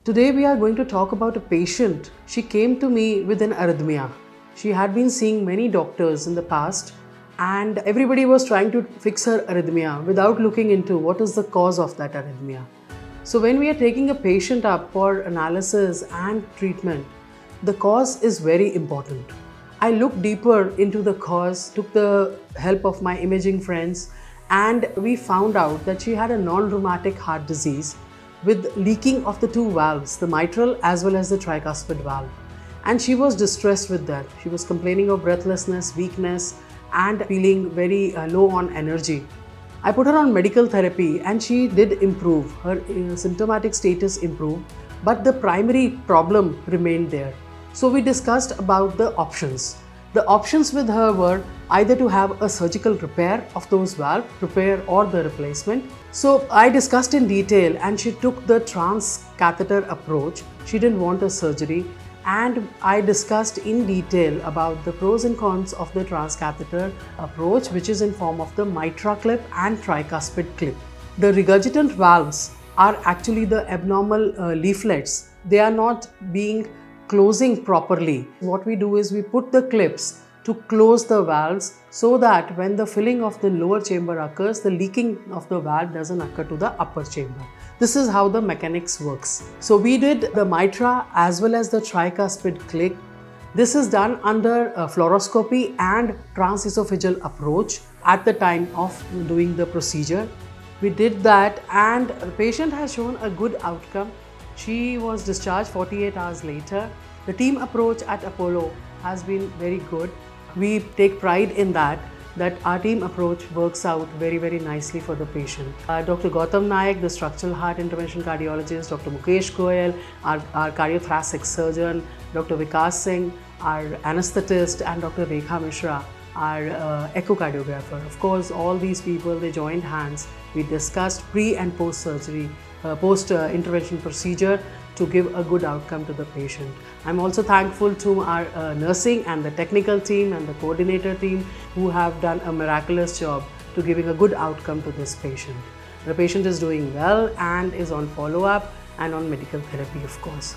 Today we are going to talk about a patient. She came to me with an arrhythmia. She had been seeing many doctors in the past and everybody was trying to fix her arrhythmia without looking into what is the cause of that arrhythmia. So when we are taking a patient up for analysis and treatment, the cause is very important. I looked deeper into the cause, took the help of my imaging friends, and we found out that she had a non-rheumatic heart disease with leaking of the two valves, the mitral as well as the tricuspid valve. And she was distressed with that. She was complaining of breathlessness, weakness, and feeling very low on energy. I put her on medical therapy and she did improve. Her symptomatic status improved, but the primary problem remained there. So we discussed about the options. The options with her were either to have a surgical repair of those valves, repair or the replacement. So I discussed in detail and she took the transcatheter approach. She didn't want a surgery. And I discussed in detail about the pros and cons of the transcatheter approach, which is in form of the MitraClip and tricuspid clip. The regurgitant valves are actually the abnormal leaflets. They are not being closing properly. What we do is we put the clips to close the valves so that when the filling of the lower chamber occurs, the leaking of the valve doesn't occur to the upper chamber. This is how the mechanics works. So we did the Mitra as well as the tricuspid clip. This is done under a fluoroscopy and transesophageal approach at the time of doing the procedure. We did that and the patient has shown a good outcome. She was discharged 48 hours later. The team approach at Apollo has been very good. We take pride in that our team approach works out very, very nicely for the patient. Dr. Gautam Nayak, the structural heart intervention cardiologist, Dr. Mukesh Goyal, our cardiothoracic surgeon, Dr. Vikas Singh, our anesthetist, and Dr. Rekha Mishra, our echocardiographer. Of course, all these people, they joined hands. We discussed pre and post surgery, post intervention procedure to give a good outcome to the patient. I'm also thankful to our nursing and the technical team and the coordinator team who have done a miraculous job to giving a good outcome to this patient. The patient is doing well and is on follow-up and on medical therapy, of course.